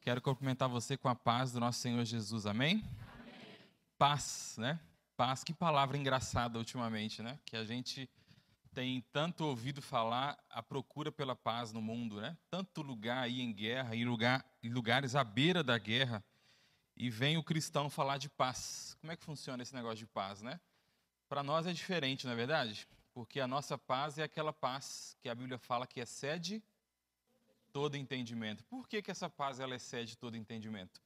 Quero cumprimentar você com a paz do nosso Senhor Jesus, amém? Amém. Paz, né? Paz, que palavra engraçada ultimamente, né? Que a gente tem tanto ouvido falar a procura pela paz no mundo, né? Tanto lugar aí em guerra, em lugares à beira da guerra, e vem o cristão falar de paz. Como é que funciona esse negócio de paz, né? Para nós é diferente, não é verdade? Porque a nossa paz é aquela paz que a Bíblia fala que excede todo entendimento. Por que essa paz ela excede todo entendimento?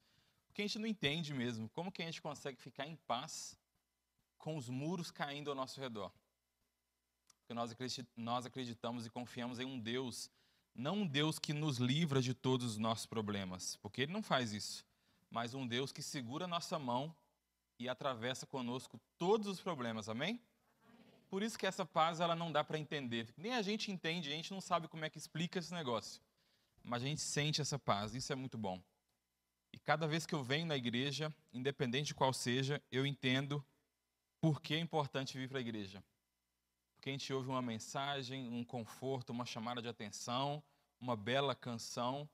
Porque a gente não entende mesmo. Como que a gente consegue ficar em paz com os muros caindo ao nosso redor? Porque nós acreditamos e confiamos em um Deus, não um Deus que nos livra de todos os nossos problemas, porque Ele não faz isso, mas um Deus que segura a nossa mão e atravessa conosco todos os problemas, amém? Por isso que essa paz ela não dá para entender. Nem a gente entende, a gente não sabe como é que explica esse negócio. Mas a gente sente essa paz, isso é muito bom. E cada vez que eu venho na igreja, independente de qual seja, eu entendo por que é importante vir para a igreja. Porque a gente ouve uma mensagem, um conforto, uma chamada de atenção, uma bela canção,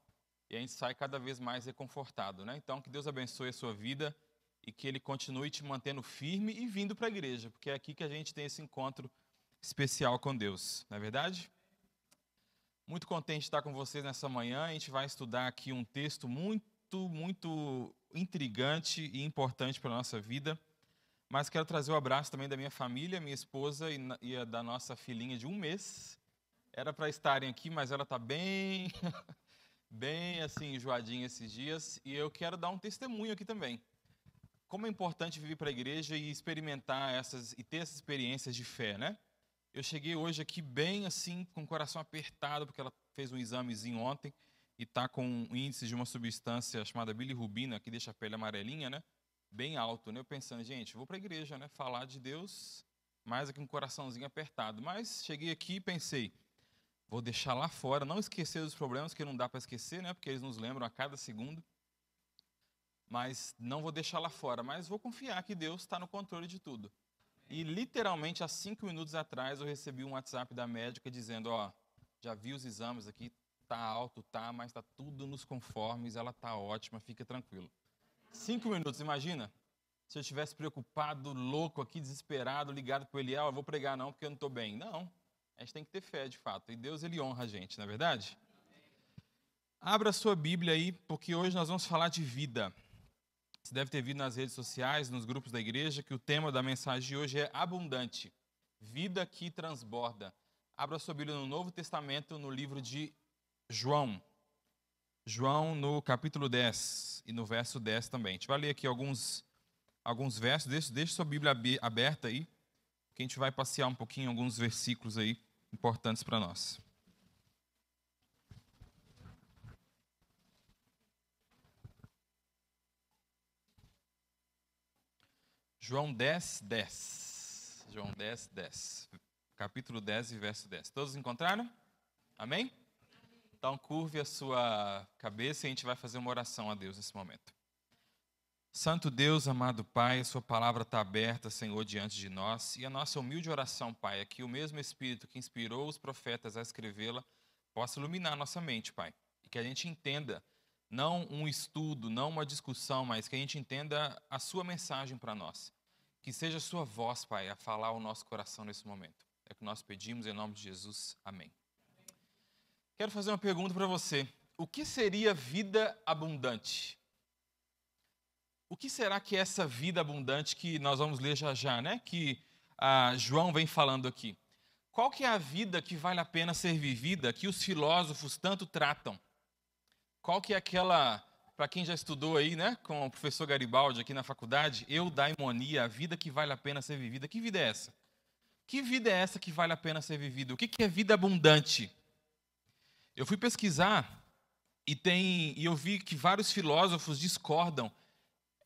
e a gente sai cada vez mais reconfortado, né? Então, que Deus abençoe a sua vida e que Ele continue te mantendo firme e vindo para a igreja, porque é aqui que a gente tem esse encontro especial com Deus, não é verdade? Muito contente de estar com vocês nessa manhã. A gente vai estudar aqui um texto muito intrigante e importante para a nossa vida. Mas quero trazer o abraço também da minha família, minha esposa e a da nossa filhinha de 1 mês. Era para estarem aqui, mas ela está bem, bem assim, enjoadinha esses dias. E eu quero dar um testemunho aqui também. Como é importante vir para a igreja e experimentar e ter essas experiências de fé, né? Eu cheguei hoje aqui bem assim, com o coração apertado, porque ela fez um examezinho ontem e está com um índice de uma substância chamada bilirrubina, que deixa a pele amarelinha, né? Bem alto, né? Eu pensando, gente, vou para a igreja, né? Falar de Deus, mais aqui com o coraçãozinho apertado. Mas cheguei aqui e pensei, vou deixar lá fora, não esquecer dos problemas, que não dá para esquecer, né? Porque eles nos lembram a cada segundo. Mas não vou deixar lá fora, mas vou confiar que Deus está no controle de tudo. E literalmente há 5 minutos atrás eu recebi um WhatsApp da médica dizendo, ó, já vi os exames aqui, tá alto, tá, mas tá tudo nos conformes, ela tá ótima, fica tranquilo. 5 minutos, imagina? Se eu estivesse preocupado, louco aqui, desesperado, ligado pro Eliel, eu vou pregar não, porque eu não tô bem. Não, a gente tem que ter fé de fato, e Deus ele honra a gente, não é verdade? Abra a sua Bíblia aí, porque hoje nós vamos falar de vida. Você deve ter visto nas redes sociais, nos grupos da igreja, que o tema da mensagem de hoje é abundante, vida que transborda. Abra sua Bíblia no Novo Testamento, no livro de João. João, no capítulo 10 e no verso 10 também. A gente vai ler aqui alguns versos, deixa sua Bíblia aberta aí, que a gente vai passear um pouquinho alguns versículos aí importantes para nós. João 10, 10. João 10, 10. Capítulo 10 e verso 10. Todos encontraram? Amém? Então, curve a sua cabeça e a gente vai fazer uma oração a Deus nesse momento. Santo Deus, amado Pai, a sua palavra está aberta, Senhor, diante de nós. E a nossa humilde oração, Pai, é que o mesmo Espírito que inspirou os profetas a escrevê-la possa iluminar a nossa mente, Pai. E que a gente entenda, não um estudo, não uma discussão, mas que a gente entenda a sua mensagem para nós. Que seja a sua voz, Pai, a falar ao nosso coração nesse momento. É o que nós pedimos em nome de Jesus. Amém. Quero fazer uma pergunta para você. O que seria vida abundante? O que será que é essa vida abundante que nós vamos ler já já, né? Que João vem falando aqui. Qual que é a vida que vale a pena ser vivida, que os filósofos tanto tratam? Qual que é aquela, para quem já estudou aí, né, com o professor Garibaldi aqui na faculdade, eudaimonia, a vida que vale a pena ser vivida? Que vida é essa? Que vida é essa que vale a pena ser vivida? O que é vida abundante? Eu fui pesquisar e eu vi que vários filósofos discordam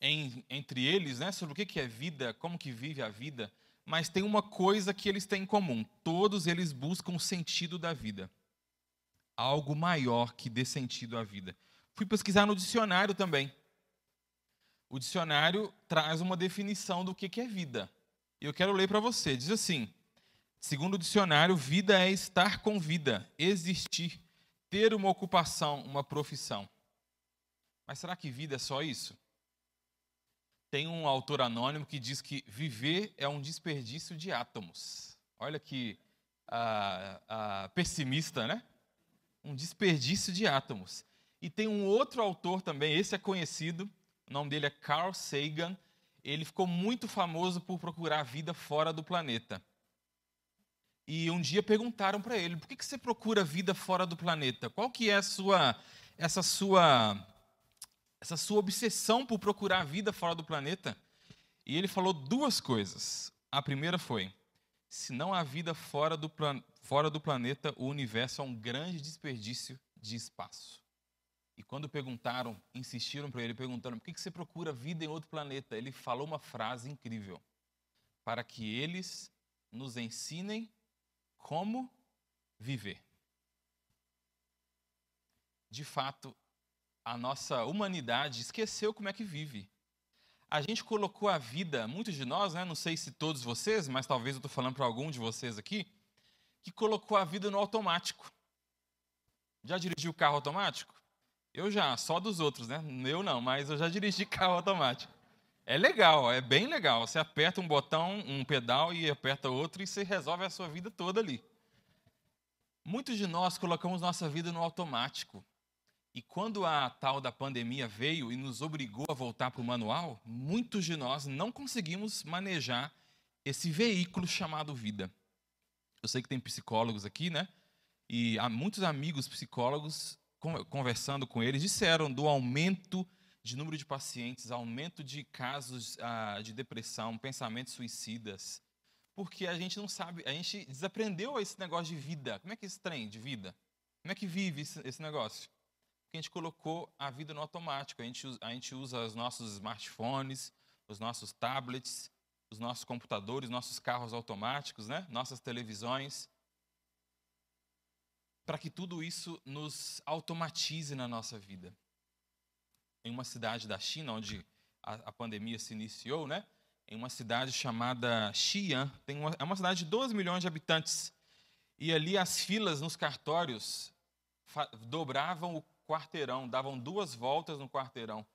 entre eles, né, sobre o que é vida, como que vive a vida, mas tem uma coisa que eles têm em comum. Todos eles buscam o sentido da vida. Algo maior que dê sentido à vida. Fui pesquisar no dicionário também. O dicionário traz uma definição do que é vida. E eu quero ler para você. Diz assim, segundo o dicionário, vida é estar com vida, existir, ter uma ocupação, uma profissão. Mas será que vida é só isso? Tem um autor anônimo que diz que viver é um desperdício de átomos. Olha que pessimista, né? Um desperdício de átomos. E tem um outro autor também, esse é conhecido, o nome dele é Carl Sagan. Ele ficou muito famoso por procurar vida fora do planeta. E um dia perguntaram para ele, por que você procura vida fora do planeta? Qual que é essa sua obsessão por procurar vida fora do planeta? E ele falou duas coisas. A primeira foi, se não há vida fora do planeta, o universo é um grande desperdício de espaço. E quando insistiram para ele, perguntando, por que você procura vida em outro planeta? Ele falou uma frase incrível. Para que eles nos ensinem como viver. De fato, a nossa humanidade esqueceu como é que vive. A gente colocou a vida, muitos de nós, né, não sei se todos vocês, mas talvez eu estou falando para algum de vocês aqui, que colocou a vida no automático. Já dirigiu carro automático? Eu já, só dos outros, né? Eu não, mas eu já dirigi carro automático. É legal, é bem legal. Você aperta um botão, um pedal e aperta outro e você resolve a sua vida toda ali. Muitos de nós colocamos nossa vida no automático. E quando a tal da pandemia veio e nos obrigou a voltar para o manual, muitos de nós não conseguimos manejar esse veículo chamado vida. Eu sei que tem psicólogos aqui, né? E há muitos amigos psicólogos, conversando com eles, disseram do aumento de número de pacientes, aumento de casos de depressão, pensamentos suicidas, porque a gente não sabe, a gente desaprendeu esse negócio de vida. Como é que é esse trem de vida? Como é que vive esse negócio? Porque a gente colocou a vida no automático, a gente usa os nossos smartphones, os nossos tablets, os nossos computadores, nossos carros automáticos, né? Nossas televisões, para que tudo isso nos automatize na nossa vida. Em uma cidade da China, onde a pandemia se iniciou, né? Em uma cidade chamada Xi'an, é uma cidade de 12 milhões de habitantes. E ali as filas nos cartórios dobravam o quarteirão, davam 2 voltas no quarteirão,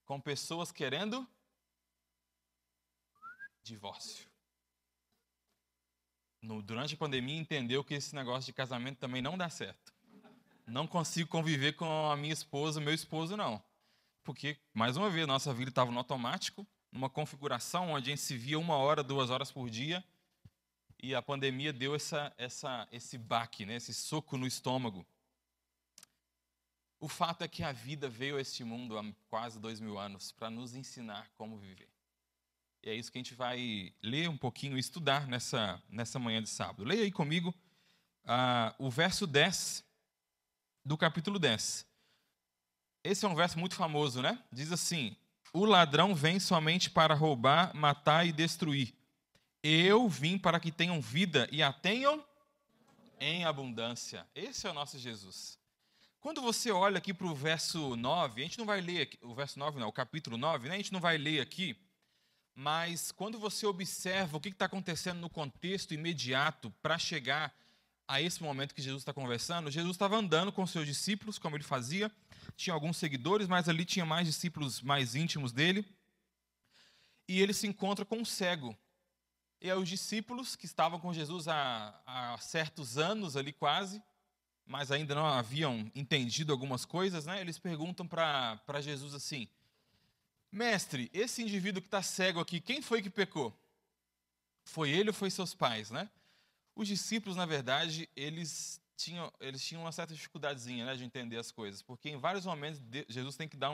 com pessoas querendo divórcio. Durante a pandemia, entendeu que esse negócio de casamento também não dá certo. Não consigo conviver com a minha esposa, meu esposo não. Porque, mais uma vez, nossa vida estava no automático, numa configuração onde a gente se via 1 hora, 2 horas por dia, e a pandemia deu esse baque, né, esse soco no estômago. O fato é que a vida veio a este mundo há quase 2000 anos para nos ensinar como viver. E é isso que a gente vai ler um pouquinho e estudar nessa manhã de sábado. Leia aí comigo o verso 10 do capítulo 10. Esse é um verso muito famoso, né? Diz assim, o ladrão vem somente para roubar, matar e destruir. Eu vim para que tenham vida e a tenham em abundância. Esse é o nosso Jesus. Quando você olha aqui para o verso 9, a gente não vai ler aqui, o verso 9 não, o capítulo 9, né? A gente não vai ler aqui, mas quando você observa o que está acontecendo no contexto imediato para chegar a esse momento que Jesus está conversando, Jesus estava andando com seus discípulos, como ele fazia, tinha alguns seguidores, mas ali tinha mais discípulos mais íntimos dele, e ele se encontra com um cego. E aí os discípulos que estavam com Jesus há certos anos ali quase, mas ainda não haviam entendido algumas coisas, né? Eles perguntam para Jesus assim, mestre, esse indivíduo que está cego aqui, quem foi que pecou? Foi ele ou foi seus pais, né? Os discípulos, na verdade, eles tinham uma certa dificuldadezinha, né, de entender as coisas, porque em vários momentos Jesus tem que dar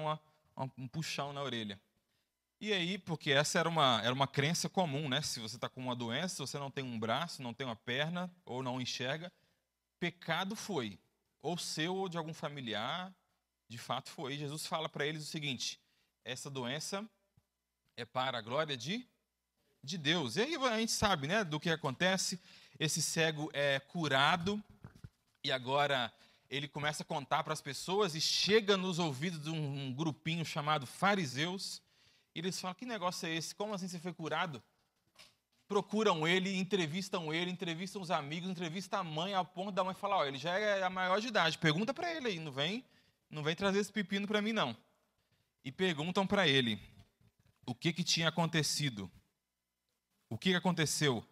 um puxão na orelha. E aí, porque essa era uma crença comum, né? Se você está com uma doença, se você não tem um braço, não tem uma perna, ou não enxerga, pecado foi, ou seu ou de algum familiar, de fato foi. Jesus fala para eles o seguinte, essa doença é para a glória de Deus. E aí a gente sabe, né, do que acontece, esse cego é curado, e agora ele começa a contar para as pessoas, e chega nos ouvidos de um grupinho chamado fariseus, e eles falam, que negócio é esse? Como assim você foi curado? Procuram ele, entrevistam os amigos, entrevistam a mãe, ao ponto da mãe falar, ele já é a maior de idade, pergunta para ele aí, não vem trazer esse pepino para mim não. e perguntam para ele o que tinha acontecido. O que aconteceu?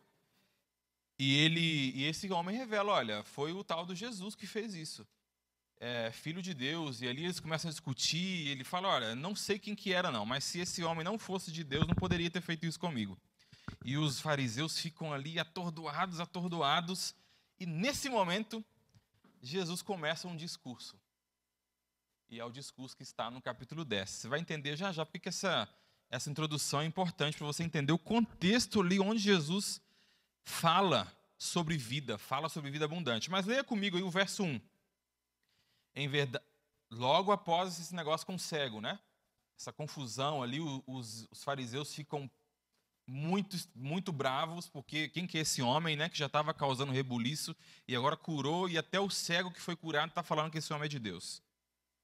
E esse homem revela, olha, foi o tal do Jesus que fez isso. Filho de Deus. E ali eles começam a discutir, e ele fala, olha, não sei quem que era não, mas se esse homem não fosse de Deus, não poderia ter feito isso comigo. E os fariseus ficam ali atordoados, e nesse momento, Jesus começa um discurso. E é o discurso que está no capítulo 10. Você vai entender já porque essa introdução é importante para você entender o contexto ali onde Jesus fala sobre vida abundante. Mas leia comigo aí o verso 1. Em verdade, logo após esse negócio com o cego, né? Essa confusão ali, os fariseus ficam muito bravos, porque quem que é esse homem, né, que já estava causando rebuliço e agora curou, e até o cego que foi curado está falando que esse homem é de Deus.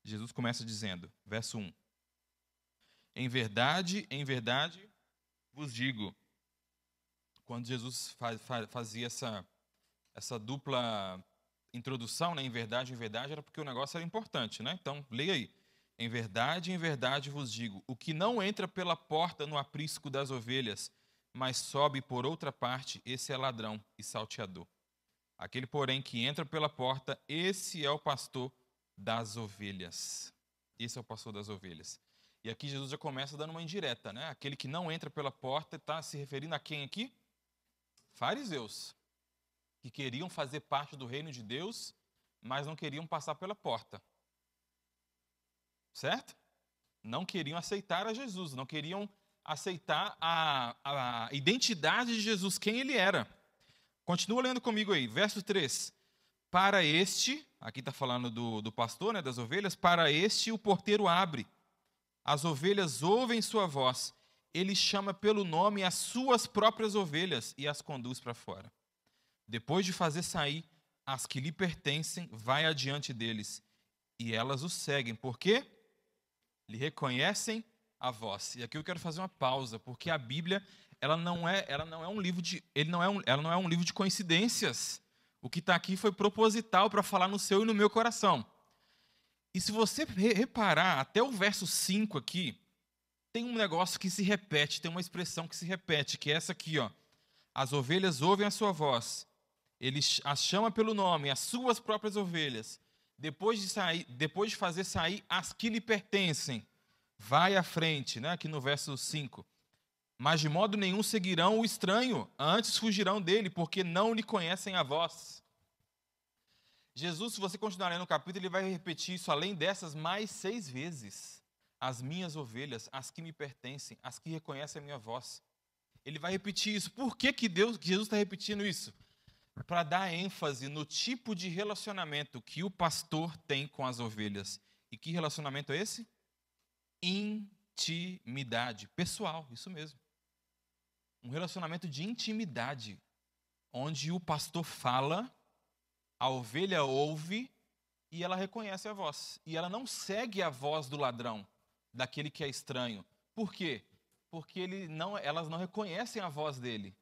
Jesus começa dizendo, verso 1. Em verdade, vos digo. Quando Jesus fazia essa dupla introdução, né, em verdade, era porque o negócio era importante, né? Então, leia aí. Em verdade vos digo, o que não entra pela porta no aprisco das ovelhas, mas sobe por outra parte, esse é ladrão e salteador. Aquele, porém, que entra pela porta, esse é o pastor das ovelhas. Esse é o pastor das ovelhas. E aqui Jesus já começa dando uma indireta, né? Aquele que não entra pela porta está se referindo a quem aqui? Fariseus, que queriam fazer parte do reino de Deus, mas não queriam passar pela porta. Certo? Não queriam aceitar a Jesus, não queriam aceitar a identidade de Jesus, quem ele era. Continua lendo comigo aí, verso 3. Para este, aqui está falando do pastor, né, das ovelhas, para este o porteiro abre. As ovelhas ouvem sua voz. Ele chama pelo nome as suas próprias ovelhas e as conduz para fora. Depois de fazer sair as que lhe pertencem, vai adiante deles. E elas o seguem. Por quê? Lhe reconhecem a voz. E aqui eu quero fazer uma pausa, porque a Bíblia, ela não é um livro de coincidências. O que está aqui foi proposital para falar no seu e no meu coração. E se você reparar, até o verso 5 aqui, tem um negócio que se repete, tem uma expressão que se repete, que é essa aqui, ó. As ovelhas ouvem a sua voz. Ele as chama pelo nome, as suas próprias ovelhas. Depois de fazer sair as que lhe pertencem, vai à frente, né? Aqui no verso 5. Mas de modo nenhum seguirão o estranho, antes fugirão dele, porque não lhe conhecem a voz. Jesus, se você continuar lendo o capítulo, ele vai repetir isso além dessas mais 6 vezes. As minhas ovelhas, as que me pertencem, as que reconhecem a minha voz. Ele vai repetir isso. Por que Jesus está repetindo isso? Para dar ênfase no tipo de relacionamento que o pastor tem com as ovelhas. E que relacionamento é esse? Intimidade pessoal, isso mesmo. Um relacionamento de intimidade, onde o pastor fala, a ovelha ouve e ela reconhece a voz. E ela não segue a voz do ladrão, daquele que é estranho. Por quê? Porque elas não reconhecem a voz dele.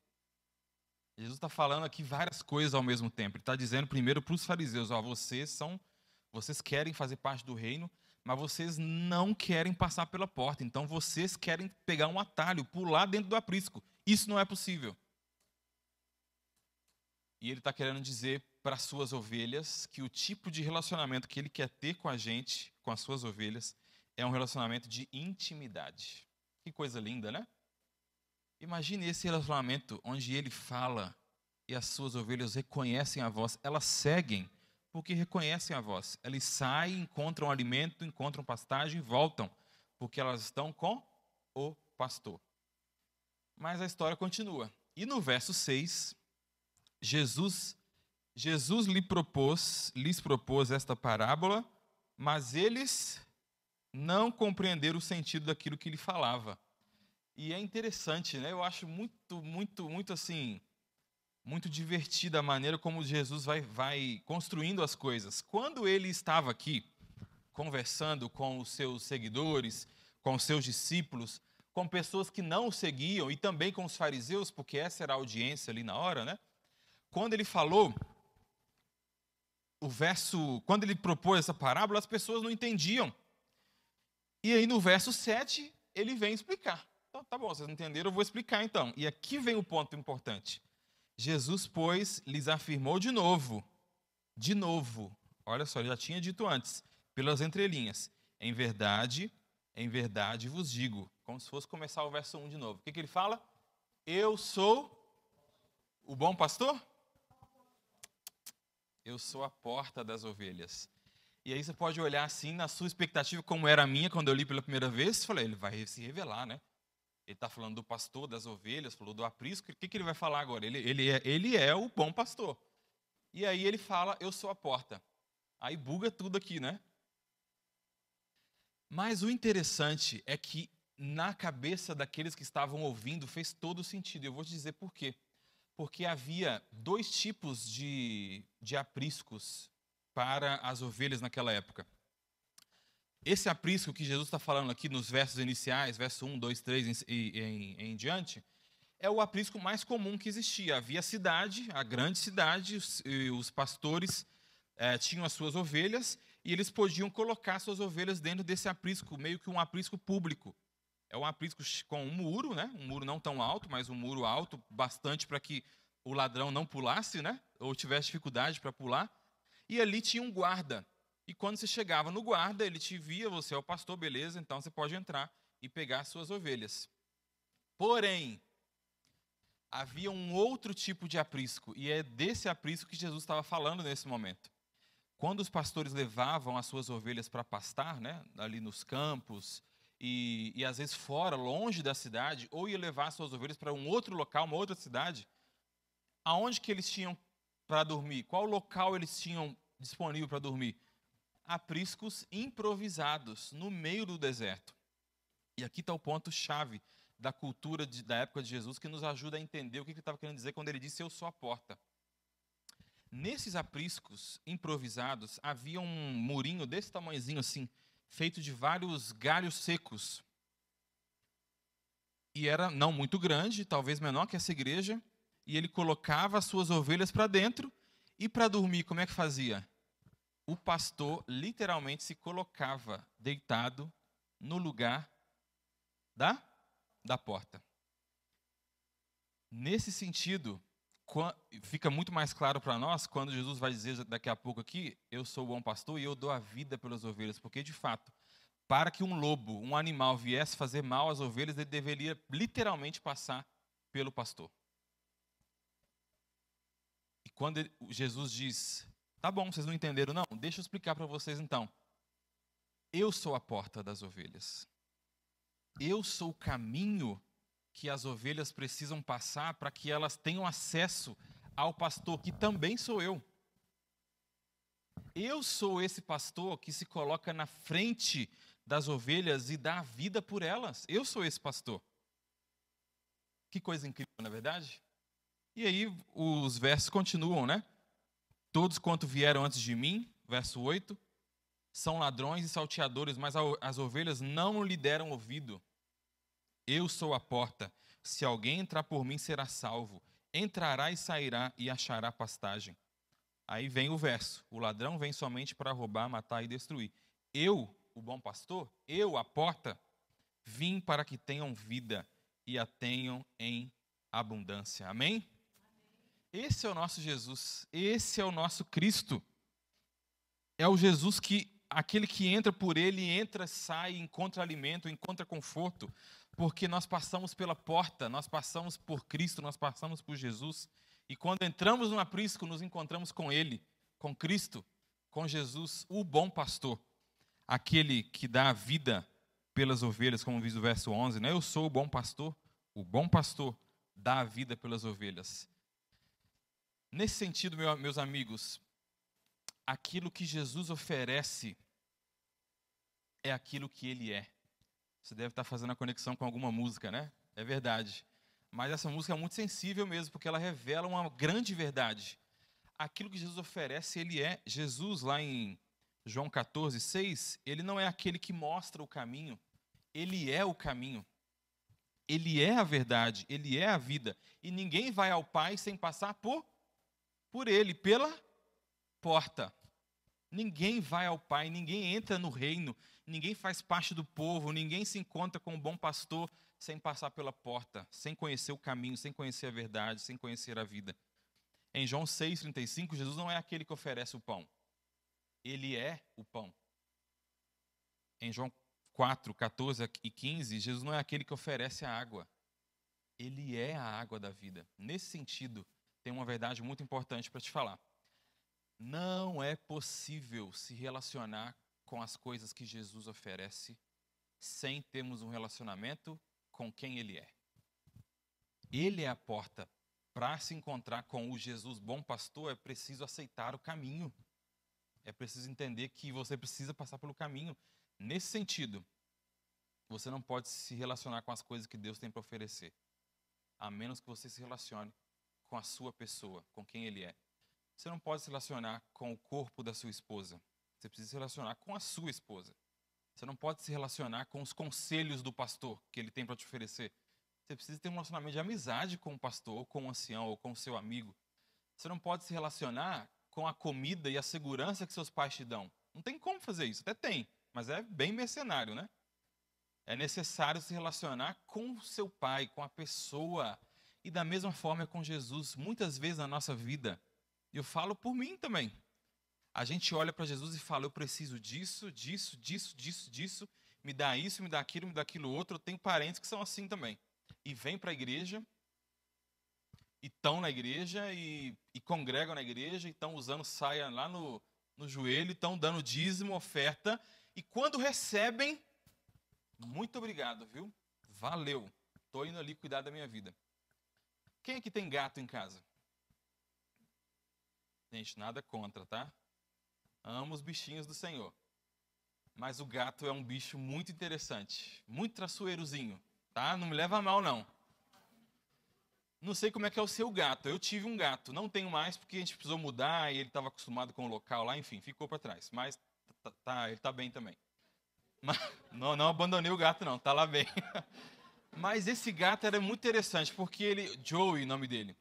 Jesus está falando aqui várias coisas ao mesmo tempo. Ele está dizendo primeiro para os fariseus, ó, vocês querem fazer parte do reino, mas vocês não querem passar pela porta. Então vocês querem pegar um atalho, pular dentro do aprisco. Isso não é possível. E ele está querendo dizer para as suas ovelhas que o tipo de relacionamento que ele quer ter com a gente, com as suas ovelhas, é um relacionamento de intimidade. Que coisa linda, né? Imagine esse relacionamento onde ele fala e as suas ovelhas reconhecem a voz. Elas seguem porque reconhecem a voz. Elas saem, encontram alimento, encontram pastagem e voltam, porque elas estão com o pastor. Mas a história continua. E no verso 6, Jesus lhes propôs esta parábola, mas eles não compreenderam o sentido daquilo que ele falava. E é interessante, né? Eu acho muito assim, muito divertida a maneira como Jesus vai construindo as coisas. Quando ele estava aqui, conversando com os seus seguidores, com os seus discípulos, com pessoas que não o seguiam e também com os fariseus, porque essa era a audiência ali na hora, né? Quando ele falou, quando ele propôs essa parábola, as pessoas não entendiam. E aí no verso 7, ele vem explicar. Então, tá bom, vocês não entenderam, eu vou explicar então. E aqui vem o ponto importante. Jesus, pois, lhes afirmou de novo, olha só, ele já tinha dito antes, pelas entrelinhas, em verdade vos digo, como se fosse começar o verso 1 de novo. O que ele fala? Eu sou o bom pastor? Eu sou a porta das ovelhas. E aí você pode olhar assim, na sua expectativa, como era a minha, quando eu li pela primeira vez, e falei, ele vai se revelar, né? Ele está falando do pastor, das ovelhas, falou do aprisco, o que ele vai falar agora? Ele é o bom pastor. E aí ele fala, eu sou a porta. Aí buga tudo aqui, né? Mas o interessante é que na cabeça daqueles que estavam ouvindo fez todo sentido. Eu vou te dizer por quê. Porque havia dois tipos de apriscos para as ovelhas naquela época. Esse aprisco que Jesus está falando aqui nos versos iniciais, verso 1, 2, 3 em diante, é o aprisco mais comum que existia. Havia a cidade, a grande cidade, os pastores tinham as suas ovelhas e eles podiam colocar suas ovelhas dentro desse aprisco, meio que um aprisco público. É um aprisco com um muro, né? Um muro não tão alto, mas um muro alto bastante para que o ladrão não pulasse, né? Ou tivesse dificuldade para pular. E ali tinha um guarda. E quando você chegava no guarda, ele te via, você é o pastor, beleza, então você pode entrar e pegar as suas ovelhas. Porém, havia um outro tipo de aprisco, e é desse aprisco que Jesus estava falando nesse momento. Quando os pastores levavam as suas ovelhas para pastar, né, ali nos campos, e às vezes fora, longe da cidade, ou ia levar as suas ovelhas para um outro local, uma outra cidade, aonde que eles tinham para dormir? Qual local eles tinham disponível para dormir? Apriscos improvisados, no meio do deserto. E aqui está o ponto-chave da cultura da época de Jesus, que nos ajuda a entender o que ele estava querendo dizer quando ele disse, eu sou a porta. Nesses apriscos improvisados, havia um murinho desse tamanhozinho assim, feito de vários galhos secos. E era não muito grande, talvez menor que essa igreja, e ele colocava as suas ovelhas para dentro, e para dormir, como é que fazia? O pastor literalmente se colocava deitado no lugar da porta. Nesse sentido, fica muito mais claro para nós quando Jesus vai dizer daqui a pouco aqui, eu sou o bom pastor e eu dou a vida pelas ovelhas, porque de fato, para que um lobo, um animal viesse fazer mal às ovelhas, ele deveria literalmente passar pelo pastor. E quando Jesus diz, tá bom, vocês não entenderam não? Deixa eu explicar para vocês então. Eu sou a porta das ovelhas. Eu sou o caminho que as ovelhas precisam passar para que elas tenham acesso ao pastor, que também sou eu. Eu sou esse pastor que se coloca na frente das ovelhas e dá a vida por elas. Eu sou esse pastor. Que coisa incrível, não é verdade? E aí os versos continuam, né? Todos quanto vieram antes de mim, verso 8, são ladrões e salteadores, mas as ovelhas não lhe deram ouvido. Eu sou a porta. Se alguém entrar por mim, será salvo. Entrará e sairá e achará pastagem. Aí vem o verso. O ladrão vem somente para roubar, matar e destruir. Eu, o bom pastor, eu, a porta, vim para que tenham vida e a tenham em abundância. Amém? Esse é o nosso Jesus. Esse é o nosso Cristo. É o Jesus que, aquele que entra por ele, entra, sai, encontra alimento, encontra conforto, porque nós passamos pela porta, nós passamos por Cristo, nós passamos por Jesus, e quando entramos no aprisco, nos encontramos com Ele, com Cristo, com Jesus, o bom pastor, aquele que dá a vida pelas ovelhas, como diz o verso 11, né? Eu sou o bom pastor dá a vida pelas ovelhas. Nesse sentido, meus amigos, aquilo que Jesus oferece é aquilo que Ele é. Você deve estar fazendo a conexão com alguma música, né? É verdade. Mas essa música é muito sensível mesmo, porque ela revela uma grande verdade. Aquilo que Jesus oferece, Ele é. Jesus, lá em João 14, 6, Ele não é aquele que mostra o caminho. Ele é o caminho. Ele é a verdade. Ele é a vida. E ninguém vai ao Pai sem passar por Ele, pela porta. Ninguém vai ao Pai, ninguém entra no reino, Ninguém faz parte do povo, ninguém se encontra com um bom pastor sem passar pela porta, sem conhecer o caminho, sem conhecer a verdade, sem conhecer a vida. Em João 6,35, Jesus não é aquele que oferece o pão. Ele é o pão. Em João 4, 14 e 15, Jesus não é aquele que oferece a água. Ele é a água da vida. Nesse sentido, tem uma verdade muito importante para te falar. Não é possível se relacionar com as coisas que Jesus oferece sem termos um relacionamento com quem Ele é. Ele é a porta. Para se encontrar com o Jesus bom pastor, é preciso aceitar o caminho. É preciso entender que você precisa passar pelo caminho. Nesse sentido, você não pode se relacionar com as coisas que Deus tem para oferecer, a menos que você se relacione com a sua pessoa, com quem Ele é. Você não pode se relacionar com o corpo da sua esposa. Você precisa se relacionar com a sua esposa. Você não pode se relacionar com os conselhos do pastor que ele tem para te oferecer. Você precisa ter um relacionamento de amizade com o pastor, ou com o ancião, ou com o seu amigo. Você não pode se relacionar com a comida e a segurança que seus pais te dão. Não tem como fazer isso. Até tem, mas é bem mercenário, né? É necessário se relacionar com o seu pai, com a pessoa. E da mesma forma é com Jesus. Muitas vezes na nossa vida, eu falo por mim também, a gente olha para Jesus e fala, eu preciso disso, disso, disso, disso, disso, me dá isso, me dá aquilo outro. Eu tenho parentes que são assim também. E vêm para a igreja, e estão na igreja, e congregam na igreja, e estão usando saia lá no joelho, estão dando dízimo, oferta, e quando recebem, muito obrigado, viu? Valeu, estou indo ali cuidar da minha vida. Quem aqui tem gato em casa? Gente, nada contra, tá? Amo os bichinhos do Senhor. Mas o gato é um bicho muito interessante. Muito traiçoeirozinho, tá? Não me leva a mal, não. Não sei como é que é o seu gato. Eu tive um gato. Não tenho mais porque a gente precisou mudar e ele estava acostumado com o local lá. Enfim, ficou para trás. Mas ele está bem também. Mas, não abandonei o gato, não. Está lá bem. Mas esse gato era muito interessante porque ele... Joey, o nome dele.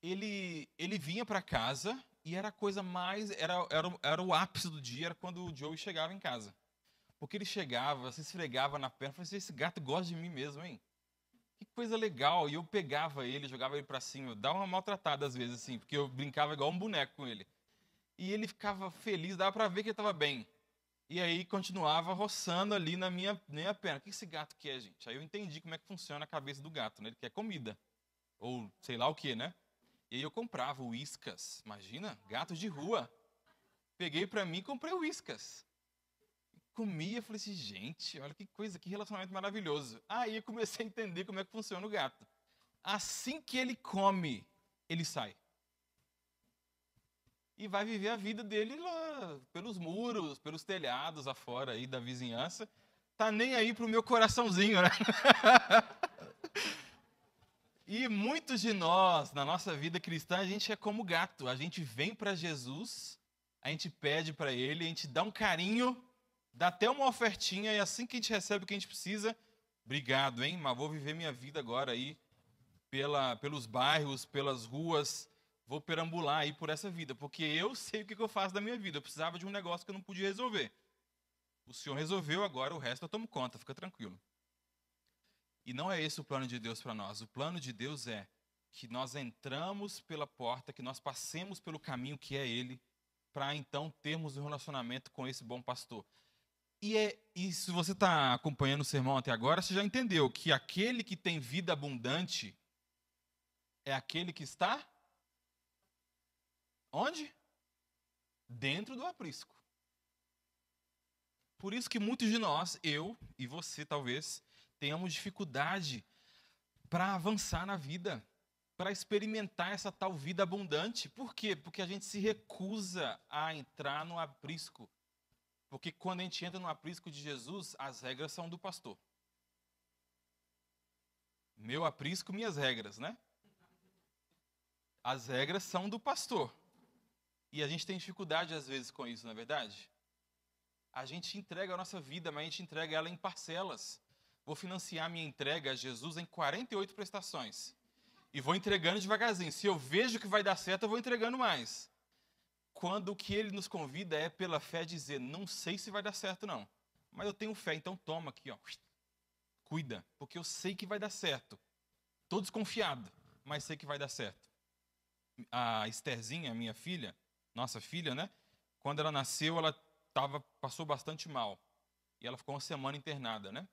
Ele vinha para casa... E era a coisa mais... Era o ápice do dia, era quando o Joey chegava em casa. Porque ele chegava, se esfregava na perna. Eu falei assim, esse gato gosta de mim mesmo, hein? Que coisa legal. E eu pegava ele, jogava ele pra cima. Eu dava uma maltratada às vezes, assim. Porque eu brincava igual um boneco com ele. E ele ficava feliz, dava pra ver que ele tava bem. E aí continuava roçando ali na minha perna. O que esse gato quer, gente? Aí eu entendi como é que funciona a cabeça do gato, né? Ele quer comida. Ou sei lá o que, né? E aí eu comprava Whiskas, imagina, gatos de rua. Peguei pra mim e comprei Whiskas. Comia, falei assim, gente, olha que coisa, que relacionamento maravilhoso. Aí eu comecei a entender como é que funciona o gato. Assim que ele come, ele sai. E vai viver a vida dele lá, pelos muros, pelos telhados afora aí da vizinhança. Tá nem aí pro meu coraçãozinho, né? E muitos de nós, na nossa vida cristã, a gente é como gato. A gente vem para Jesus, a gente pede para Ele, a gente dá um carinho, dá até uma ofertinha, e assim que a gente recebe o que a gente precisa, obrigado, hein? Mas vou viver minha vida agora aí, pelos bairros, pelas ruas, vou perambular aí por essa vida, porque eu sei o que eu faço da minha vida. Eu precisava de um negócio que eu não podia resolver. O Senhor resolveu, agora o resto eu tomo conta, fica tranquilo. E não é esse o plano de Deus para nós. O plano de Deus é que nós entramos pela porta, que nós passemos pelo caminho que é Ele, para então termos um relacionamento com esse bom pastor. E se você está acompanhando o sermão até agora, você já entendeu que aquele que tem vida abundante é aquele que está onde? Dentro do aprisco. Por isso que muitos de nós, eu e você talvez, tenhamos dificuldade para avançar na vida, para experimentar essa tal vida abundante. Por quê? Porque a gente se recusa a entrar no aprisco. Porque quando a gente entra no aprisco de Jesus, as regras são do pastor. Meu aprisco, minhas regras, né? As regras são do pastor. E a gente tem dificuldade às vezes com isso, não é verdade? A gente entrega a nossa vida, mas a gente entrega ela em parcelas. Vou financiar minha entrega a Jesus em 48 prestações. E vou entregando devagarzinho. Se eu vejo que vai dar certo, eu vou entregando mais. quando o que ele nos convida é pela fé dizer, não sei se vai dar certo não, mas eu tenho fé, então toma aqui, ó, cuida, porque eu sei que vai dar certo. Estou desconfiado, mas sei que vai dar certo. A Estherzinha, minha filha, nossa filha, né? Quando ela nasceu, ela passou bastante mal. E ela ficou uma semana internada, né?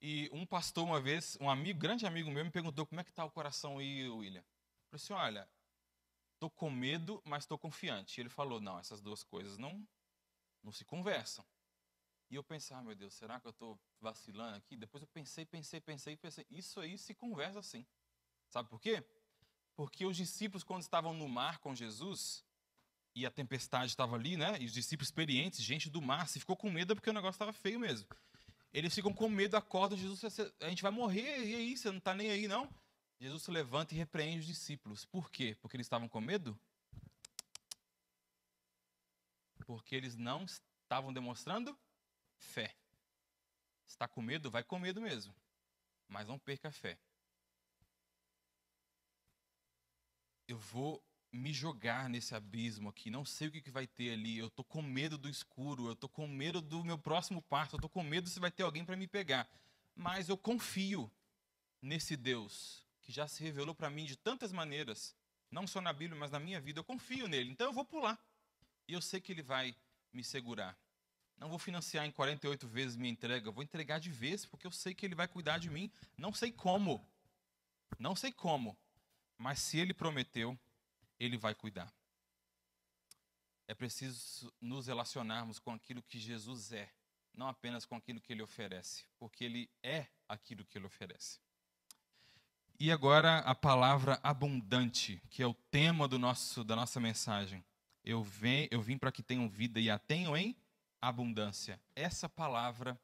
E um pastor, uma vez, um amigo, grande amigo meu, me perguntou como é que está o coração aí, William. Eu falei assim, olha, estou com medo, mas estou confiante. E ele falou, não, essas duas coisas não se conversam. E eu pensei, meu Deus, será que eu estou vacilando aqui? Depois eu pensei, isso aí se conversa assim. Sabe por quê? Porque os discípulos, quando estavam no mar com Jesus, e a tempestade estava ali, né? E os discípulos experientes, gente do mar, se ficou com medo é porque o negócio estava feio mesmo. Eles ficam com medo, acordam, Jesus, a gente vai morrer, e aí, você não está nem aí, não? Jesus se levanta e repreende os discípulos. Por quê? Porque eles estavam com medo? Porque eles não estavam demonstrando fé. Está com medo? Vai com medo mesmo. Mas não perca a fé. Eu vou me jogar nesse abismo aqui, não sei o que vai ter ali, eu tô com medo do escuro, eu tô com medo do meu próximo passo, eu tô com medo se vai ter alguém para me pegar. Mas eu confio nesse Deus que já se revelou para mim de tantas maneiras, não só na Bíblia, mas na minha vida, eu confio nele. Então eu vou pular. E eu sei que ele vai me segurar. Não vou financiar em 48 vezes minha entrega, eu vou entregar de vez, porque eu sei que ele vai cuidar de mim. Não sei como, mas se ele prometeu, ele vai cuidar. É preciso nos relacionarmos com aquilo que Jesus é, não apenas com aquilo que ele oferece, porque ele é aquilo que ele oferece. E agora a palavra abundante, que é o tema da nossa mensagem. Eu vim para que tenham vida e a tenham em abundância. Essa palavra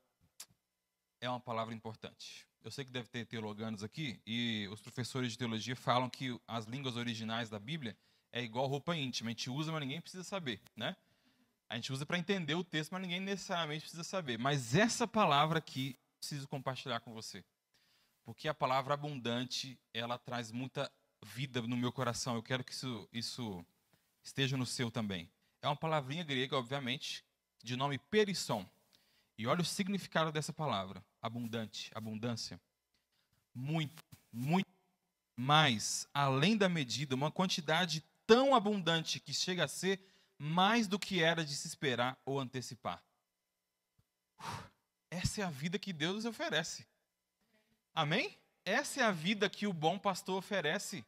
é uma palavra importante. Eu sei que deve ter teologanos aqui, e os professores de teologia falam que as línguas originais da Bíblia é igual roupa íntima. A gente usa, mas ninguém precisa saber, né? A gente usa para entender o texto, mas ninguém necessariamente precisa saber. Mas essa palavra aqui, preciso compartilhar com você. Porque a palavra abundante, ela traz muita vida no meu coração. Eu quero que isso esteja no seu também. É uma palavrinha grega, obviamente, de nome perisson. E olha o significado dessa palavra. Abundante, abundância. Muito, muito mais, além da medida, uma quantidade tão abundante que chega a ser mais do que era de se esperar ou antecipar. Essa é a vida que Deus nos oferece. Amém? Essa é a vida que o bom pastor oferece.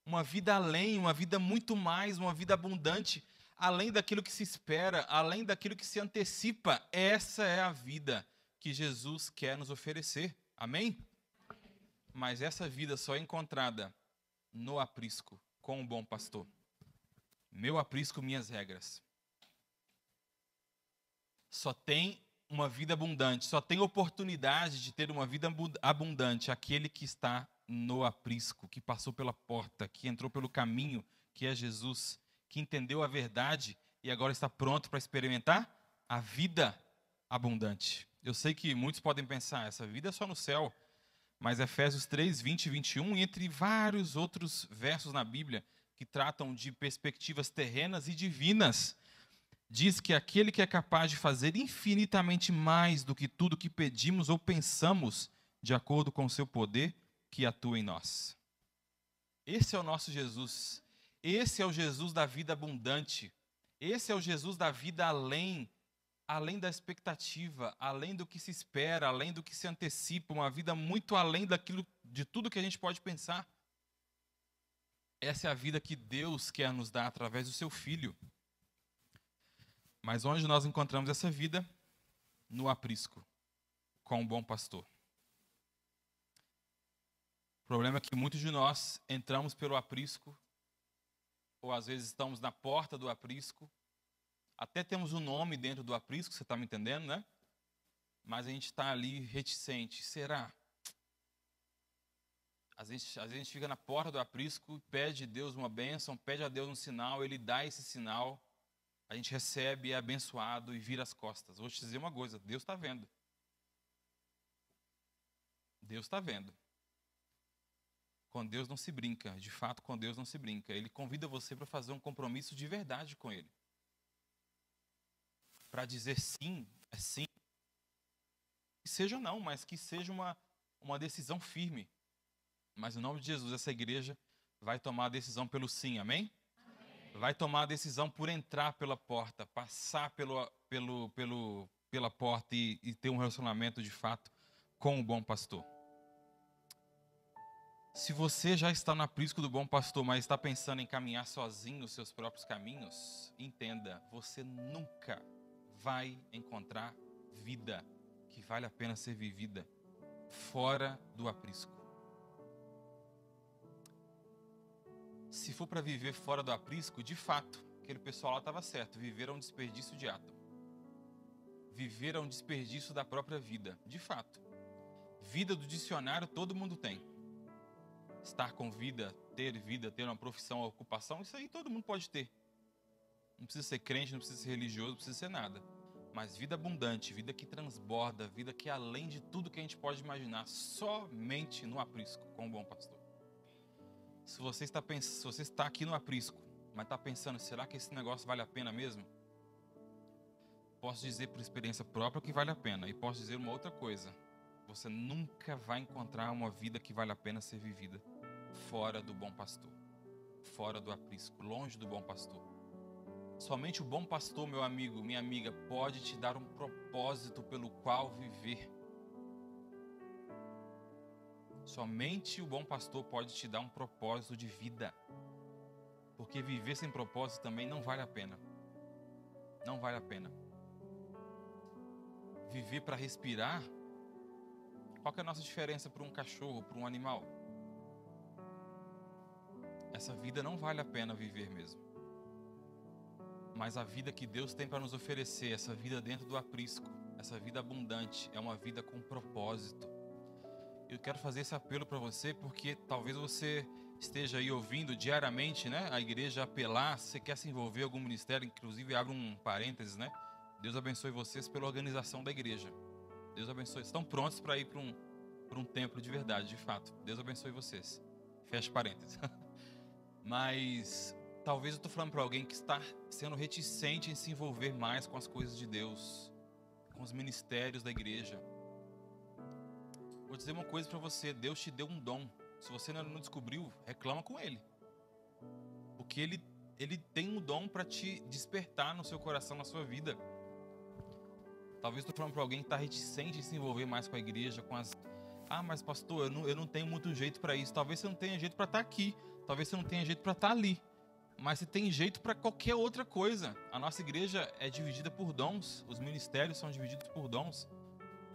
Uma vida além, uma vida muito mais, uma vida abundante, além daquilo que se espera, além daquilo que se antecipa. Essa é a vida que Jesus quer nos oferecer. Amém? Mas essa vida só é encontrada no aprisco, com o bom pastor. Meu aprisco, minhas regras. Só tem uma vida abundante, só tem oportunidade de ter uma vida abundante aquele que está no aprisco, que passou pela porta, que entrou pelo caminho, que é Jesus, que entendeu a verdade e agora está pronto para experimentar a vida abundante. Eu sei que muitos podem pensar, essa vida é só no céu, mas Efésios 3, 20 e 21, entre vários outros versos na Bíblia que tratam de perspectivas terrenas e divinas, diz que aquele que é capaz de fazer infinitamente mais do que tudo que pedimos ou pensamos, de acordo com o seu poder que atua em nós. Esse é o nosso Jesus. Esse é o Jesus da vida abundante. Esse é o Jesus da vida além da expectativa, além do que se espera, além do que se antecipa, uma vida muito além daquilo, de tudo que a gente pode pensar. Essa é a vida que Deus quer nos dar através do seu Filho. Mas onde nós encontramos essa vida? No aprisco, com o bom pastor. O problema é que muitos de nós entramos pelo aprisco, ou às vezes estamos na porta do aprisco, até temos um nome dentro do aprisco, você está me entendendo, né? Mas a gente está ali reticente. Será? Às vezes a gente fica na porta do aprisco, pede a Deus uma bênção, pede a Deus um sinal, Ele dá esse sinal, a gente recebe, é abençoado e vira as costas. Vou te dizer uma coisa, Deus está vendo. Deus está vendo. Com Deus não se brinca. De fato, com Deus não se brinca. Ele convida você para fazer um compromisso de verdade com Ele. Para dizer sim, é sim. Que seja não, mas que seja uma decisão firme. Mas, em nome de Jesus, essa igreja vai tomar a decisão pelo sim, amém? Vai tomar a decisão por entrar pela porta, passar pela porta e ter um relacionamento de fato com o bom pastor. Se você já está no aprisco do bom pastor, mas está pensando em caminhar sozinho os seus próprios caminhos, entenda, você nunca vai encontrar vida que vale a pena ser vivida fora do aprisco. Se for para viver fora do aprisco, de fato, aquele pessoal lá estava certo. Viver é um desperdício de átomo. Viver é um desperdício da própria vida, de fato. Vida do dicionário todo mundo tem. Estar com vida, ter uma profissão, uma ocupação, isso aí todo mundo pode ter. Não precisa ser crente, não precisa ser religioso, não precisa ser nada. Mas vida abundante, vida que transborda, vida que é além de tudo que a gente pode imaginar, somente no aprisco, com o bom pastor. Se você está aqui no aprisco, mas está pensando, será que esse negócio vale a pena mesmo? Posso dizer por experiência própria que vale a pena. E posso dizer uma outra coisa. Você nunca vai encontrar uma vida que vale a pena ser vivida fora do bom pastor. Fora do aprisco, longe do bom pastor. Somente o bom pastor, meu amigo, minha amiga, pode te dar um propósito pelo qual viver. Somente o bom pastor pode te dar um propósito de vida. Porque viver sem propósito também não vale a pena. Não vale a pena. Viver para respirar, qual que é a nossa diferença para um cachorro, para um animal? Essa vida não vale a pena viver mesmo. Mas a vida que Deus tem para nos oferecer, essa vida dentro do aprisco, essa vida abundante, é uma vida com propósito. Eu quero fazer esse apelo para você porque talvez você esteja aí ouvindo diariamente, né, a igreja apelar, se você quer se envolver em algum ministério, inclusive abre um parênteses, né? Deus abençoe vocês pela organização da igreja. Deus abençoe. Estão prontos para ir para um templo de verdade, de fato. Deus abençoe vocês. Fecha parênteses. Mas talvez eu estou falando para alguém que está sendo reticente em se envolver mais com as coisas de Deus, com os ministérios da igreja. Vou dizer uma coisa para você, Deus te deu um dom. Se você ainda não descobriu, reclama com Ele. Porque Ele tem um dom para te despertar no seu coração, na sua vida. Talvez estou falando para alguém que está reticente em se envolver mais com a igreja, com as... Ah, mas pastor, eu não tenho muito jeito para isso. Talvez você não tenha jeito para estar aqui. Talvez você não tenha jeito para estar ali. Mas você tem jeito para qualquer outra coisa. A nossa igreja é dividida por dons. Os ministérios são divididos por dons.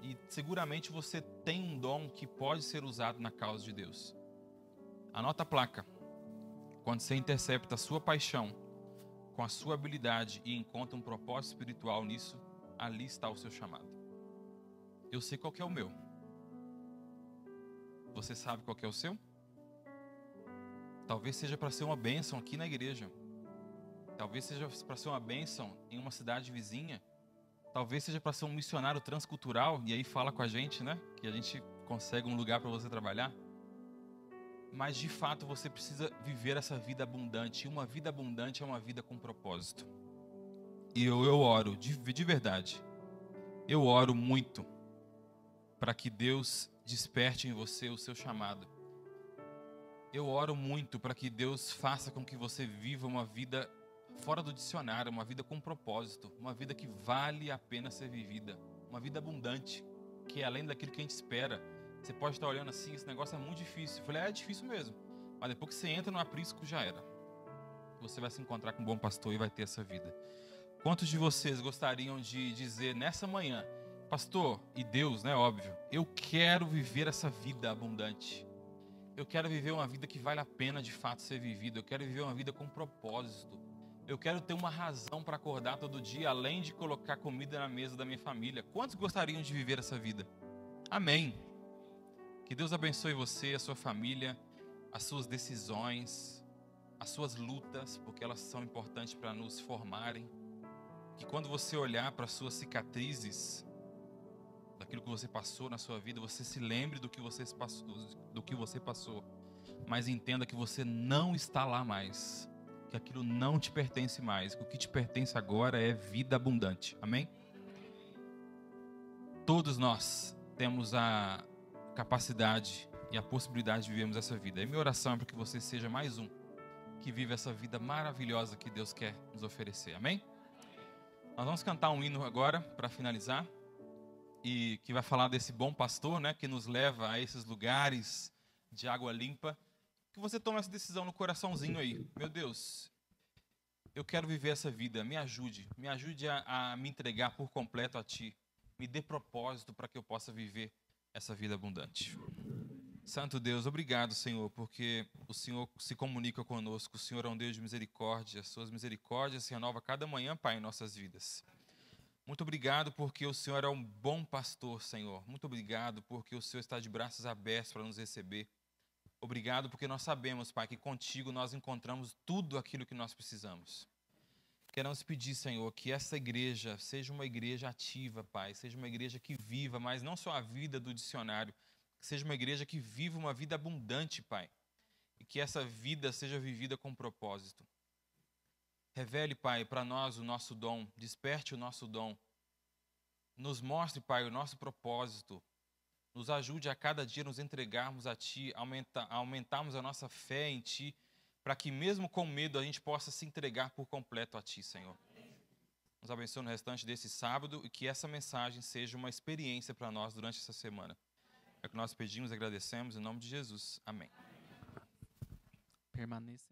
E seguramente você tem um dom que pode ser usado na causa de Deus. Anota a placa. Quando você intercepta a sua paixão com a sua habilidade e encontra um propósito espiritual nisso, ali está o seu chamado. Eu sei qual que é o meu. Você sabe qual que é o seu? Talvez seja para ser uma bênção aqui na igreja. Talvez seja para ser uma bênção em uma cidade vizinha. Talvez seja para ser um missionário transcultural. E aí fala com a gente, né? Que a gente consegue um lugar para você trabalhar. Mas de fato você precisa viver essa vida abundante. E uma vida abundante é uma vida com propósito. E eu oro, de verdade. Eu oro muito para que Deus desperte em você o seu chamado. Eu oro muito para que Deus faça com que você viva uma vida fora do dicionário, uma vida com propósito, uma vida que vale a pena ser vivida, uma vida abundante, que é além daquilo que a gente espera. Você pode estar olhando assim, esse negócio é muito difícil. Eu falei, é difícil mesmo, mas depois que você entra no aprisco, já era. Você vai se encontrar com um bom pastor e vai ter essa vida. Quantos de vocês gostariam de dizer nessa manhã, pastor, e Deus, né, óbvio, eu quero viver essa vida abundante. Eu quero viver uma vida que vale a pena de fato ser vivida. Eu quero viver uma vida com propósito. Eu quero ter uma razão para acordar todo dia, além de colocar comida na mesa da minha família. Quantos gostariam de viver essa vida? Amém. Que Deus abençoe você, a sua família, as suas decisões, as suas lutas, porque elas são importantes para nos formarem. Que quando você olhar para as suas cicatrizes, daquilo que você passou na sua vida, você se lembre do que você passou. mas entenda que você não está lá mais, que aquilo não te pertence mais, que o que te pertence agora é vida abundante. Amém? Todos nós temos a capacidade e a possibilidade de vivermos essa vida. E minha oração é para que você seja mais um que vive essa vida maravilhosa que Deus quer nos oferecer. Amém? Nós vamos cantar um hino agora para finalizar, e que vai falar desse bom pastor, né, que nos leva a esses lugares de água limpa. Que você tome essa decisão no coraçãozinho aí. Meu Deus, eu quero viver essa vida, me ajude a me entregar por completo a Ti. Me dê propósito para que eu possa viver essa vida abundante. Santo Deus, obrigado, Senhor, porque o Senhor se comunica conosco. O Senhor é um Deus de misericórdia. As suas misericórdias se renovam cada manhã, Pai, em nossas vidas. Muito obrigado porque o Senhor é um bom pastor, Senhor. Muito obrigado porque o Senhor está de braços abertos para nos receber. Obrigado porque nós sabemos, Pai, que contigo nós encontramos tudo aquilo que nós precisamos. Queremos pedir, Senhor, que essa igreja seja uma igreja ativa, Pai. Seja uma igreja que viva, mas não só a vida do dicionário. Que seja uma igreja que viva uma vida abundante, Pai. E que essa vida seja vivida com propósito. Revele, Pai, para nós o nosso dom. Desperte o nosso dom. Nos mostre, Pai, o nosso propósito. Nos ajude a cada dia nos entregarmos a Ti, aumentarmos a nossa fé em Ti, para que mesmo com medo a gente possa se entregar por completo a Ti, Senhor. Nos abençoe no restante desse sábado e que essa mensagem seja uma experiência para nós durante essa semana. É o que nós pedimos e agradecemos em nome de Jesus. Amém. Permaneça.